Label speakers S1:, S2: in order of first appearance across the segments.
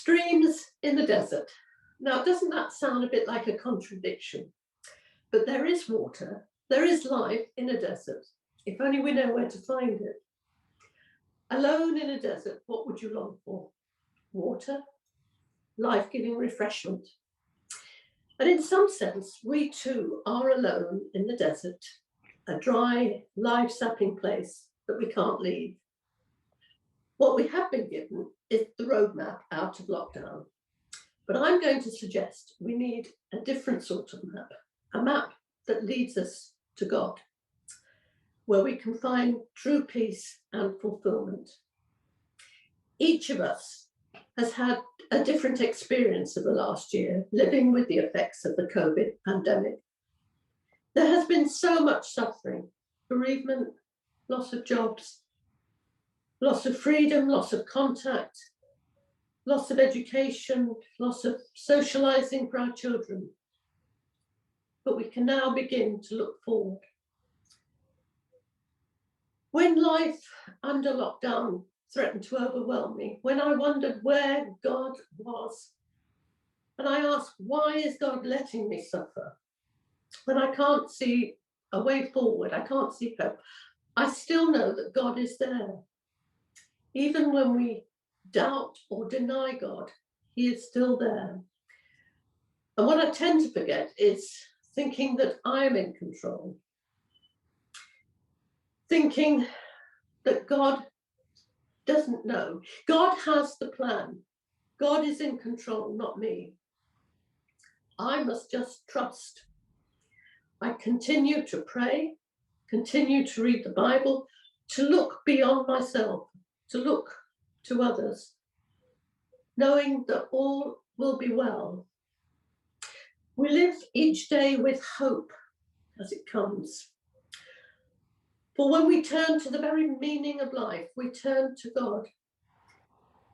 S1: Streams in the desert. Now, doesn't that sound a bit like a contradiction? But there is water, there is life in a desert, if only we know where to find it. Alone in a desert, what would you long for? Water, life-giving refreshment. And in some sense, we too are alone in the desert, a dry, life-sapping place that we can't leave. What we have been given is the roadmap out of lockdown. But I'm going to suggest we need a different sort of map, a map that leads us to God, where we can find true peace and fulfillment. Each of us has had a different experience of the last year, living with the effects of the COVID pandemic. There has been so much suffering, bereavement, loss of jobs, loss of freedom, loss of contact, loss of education, loss of socializing for our children. But we can now begin to look forward. When life under lockdown threatened to overwhelm me, when I wondered where God was, and I asked, why is God letting me suffer? When I can't see a way forward, I can't see hope, I still know that God is there. Even when we doubt or deny God, he is still there. And what I tend to forget is thinking that I'm in control, thinking that God doesn't know. God has the plan. God is in control, not me. I must just trust. I continue to pray, continue to read the Bible, to look beyond myself, to look to others, knowing that all will be well. We live each day with hope as it comes. For when we turn to the very meaning of life, we turn to God.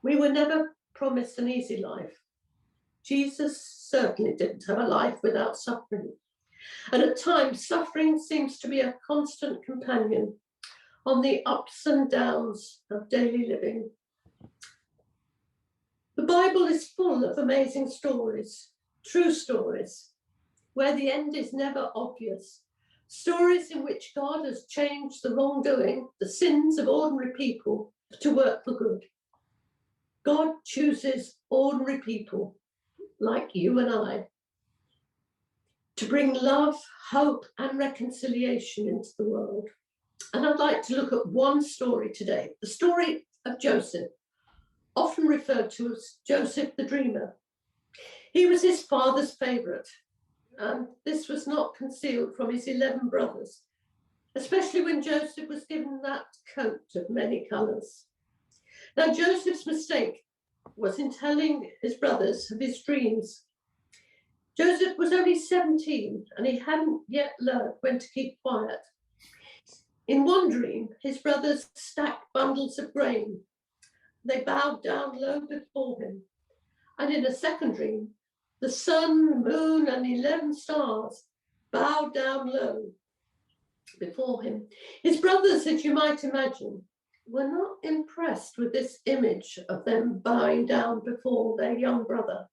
S1: We were never promised an easy life. Jesus certainly didn't have a life without suffering. And at times, suffering seems to be a constant companion on the ups and downs of daily living. The Bible is full of amazing stories, true stories, where the end is never obvious. Stories in which God has changed the wrongdoing, the sins of ordinary people to work for good. God chooses ordinary people like you and I to bring love, hope, and reconciliation into the world. And I'd like to look at one story today, the story of Joseph, often referred to as Joseph the Dreamer. He was his father's favourite, and this was not concealed from his 11 brothers, especially when Joseph was given that coat of many colours. Now, Joseph's mistake was in telling his brothers of his dreams. Joseph was only 17 and he hadn't yet learned when to keep quiet. In one dream, his brothers stacked bundles of grain. They bowed down low before him. And in a second dream, the sun, moon, and 11 stars bowed down low before him. His brothers, as you might imagine, were not impressed with this image of them bowing down before their young brother.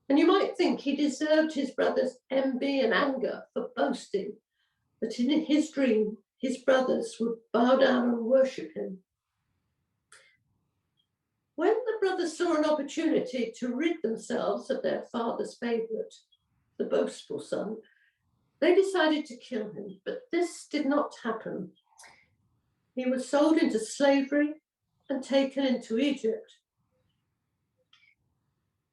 S1: And you might think he deserved his brother's envy and anger for boasting that in his dream, his brothers would bow down and worship him. When the brothers saw an opportunity to rid themselves of their father's favourite, the boastful son, they decided to kill him, but this did not happen. He was sold into slavery and taken into Egypt.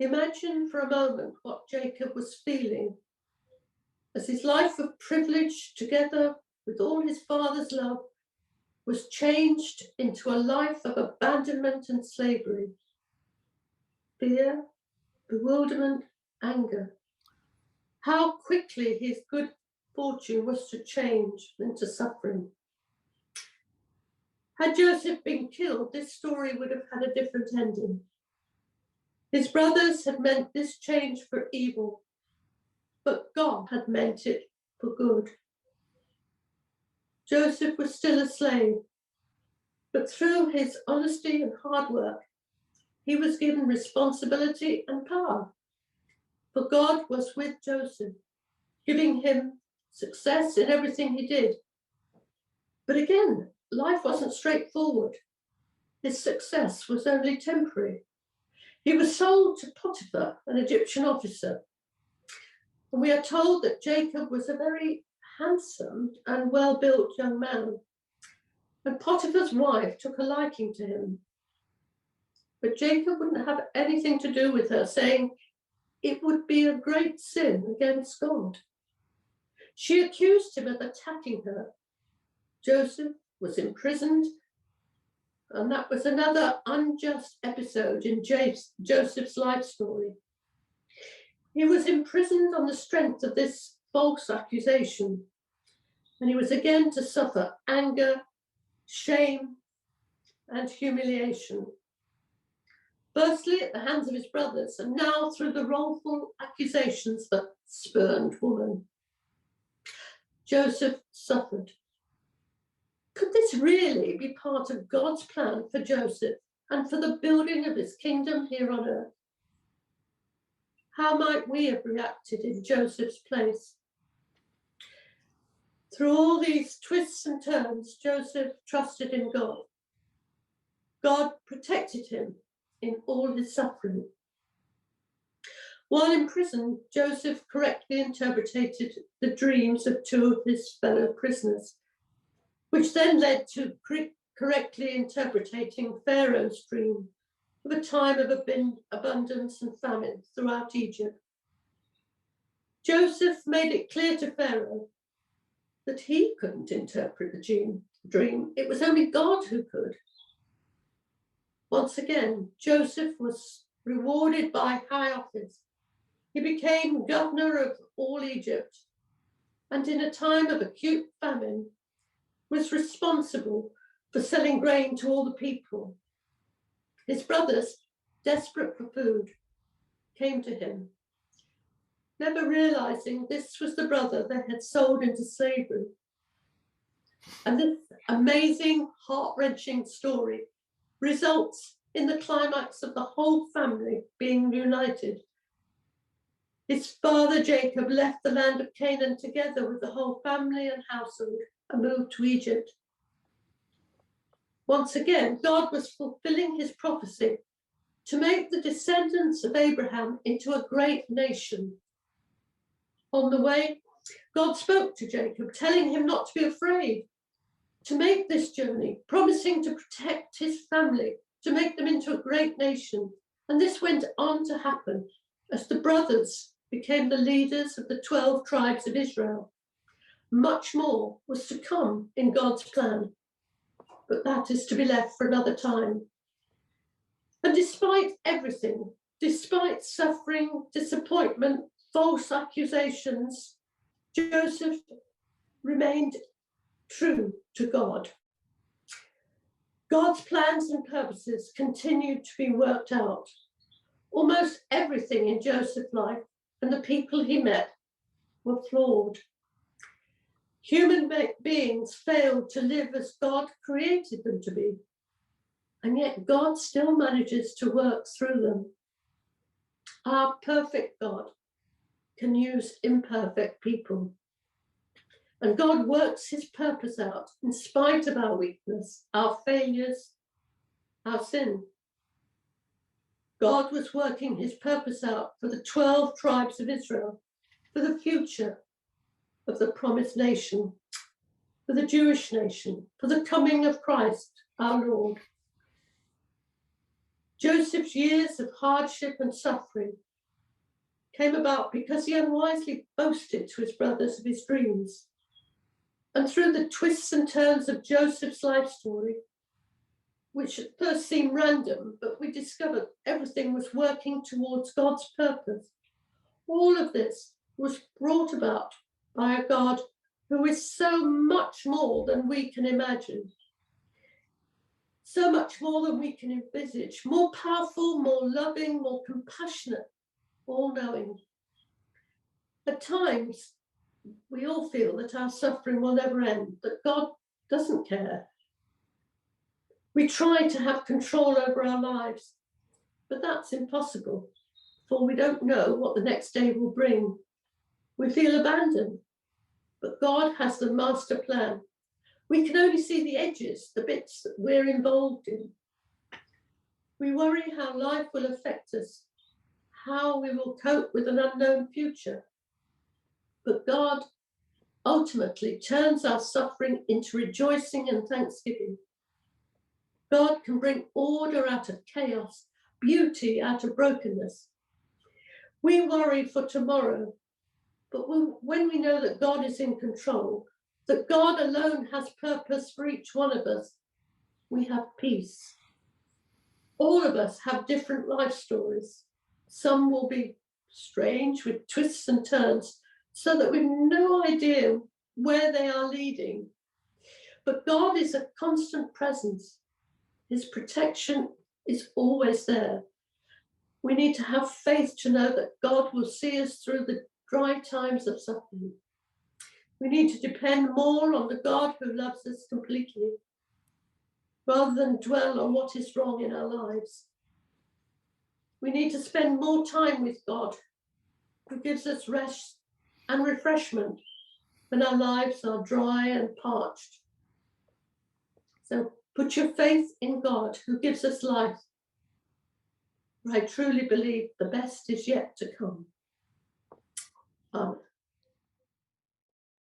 S1: Imagine for a moment what Jacob was feeling as his life of privilege, together with all his father's love, was changed into a life of abandonment and slavery. Fear, bewilderment, anger. How quickly his good fortune was to change into suffering. Had Joseph been killed, this story would have had a different ending. His brothers had meant this change for evil, but God had meant it for good. Joseph was still a slave, but through his honesty and hard work, he was given responsibility and power. For God was with Joseph, giving him success in everything he did. But again, life wasn't straightforward. His success was only temporary. He was sold to Potiphar, an Egyptian officer. And we are told that Jacob was a very handsome and well-built young man. And Potiphar's wife took a liking to him. But Jacob wouldn't have anything to do with her, saying it would be a great sin against God. She accused him of attacking her. Joseph was imprisoned, and that was another unjust episode in Joseph's life story. He was imprisoned on the strength of this false accusation, and he was again to suffer anger, shame, and humiliation. Firstly, at the hands of his brothers, and now through the wrongful accusations of a spurned woman. Joseph suffered. Could this really be part of God's plan for Joseph and for the building of his kingdom here on earth? How might we have reacted in Joseph's place? Through all these twists and turns, Joseph trusted in God. God protected him in all his suffering. While in prison, Joseph correctly interpreted the dreams of two of his fellow prisoners, which then led to correctly interpreting Pharaoh's dream of a time of abundance and famine throughout Egypt. Joseph made it clear to Pharaoh that he couldn't interpret the dream. It was only God who could. Once again, Joseph was rewarded by high office. He became governor of all Egypt, and in a time of acute famine, was responsible for selling grain to all the people. His brothers, desperate for food, came to him, never realizing this was the brother they had sold into slavery. And this amazing, heart-wrenching story results in the climax of the whole family being united. His father Jacob left the land of Canaan together with the whole family and household and moved to Egypt. Once again, God was fulfilling his prophecy to make the descendants of Abraham into a great nation. On the way, God spoke to Jacob, telling him not to be afraid, to make this journey, promising to protect his family, to make them into a great nation. And this went on to happen as the brothers became the leaders of the 12 tribes of Israel. Much more was to come in God's plan, but that is to be left for another time. And despite everything, despite suffering, disappointment, false accusations, Joseph remained true to God. God's plans and purposes continued to be worked out. Almost everything in Joseph's life and the people he met were flawed. Human beings failed to live as God created them to be, and yet God still manages to work through them. Our perfect God can use imperfect people, and God works his purpose out in spite of our weakness, our failures, our sin. God was working his purpose out for the 12 tribes of Israel, for the future of the promised nation, for the Jewish nation, for the coming of Christ, our Lord. Joseph's years of hardship and suffering came about because he unwisely boasted to his brothers of his dreams. And through the twists and turns of Joseph's life story, which at first seemed random, but we discovered everything was working towards God's purpose. All of this was brought about by a God who is so much more than we can imagine, so much more than we can envisage, more powerful, more loving, more compassionate, all-knowing. At times, we all feel that our suffering will never end, that God doesn't care. We try to have control over our lives, But that's impossible, for we don't know what the next day will bring. We feel abandoned, but God has the master plan. We can only see the edges, the bits that we're involved in. We worry how life will affect us, how we will cope with an unknown future. But God ultimately turns our suffering into rejoicing and thanksgiving. God can bring order out of chaos, beauty out of brokenness. We worry for tomorrow, but when we know that God is in control, that God alone has purpose for each one of us, we have peace. All of us have different life stories. Some will be strange with twists and turns, so that we've no idea where they are leading. But God is a constant presence. His protection is always there. We need to have faith to know that God will see us through the dry times of suffering. We need to depend more on the God who loves us completely, rather than dwell on what is wrong in our lives. We need to spend more time with God, who gives us rest and refreshment when our lives are dry and parched. So put your faith in God, who gives us life. I truly believe the best is yet to come. Amen.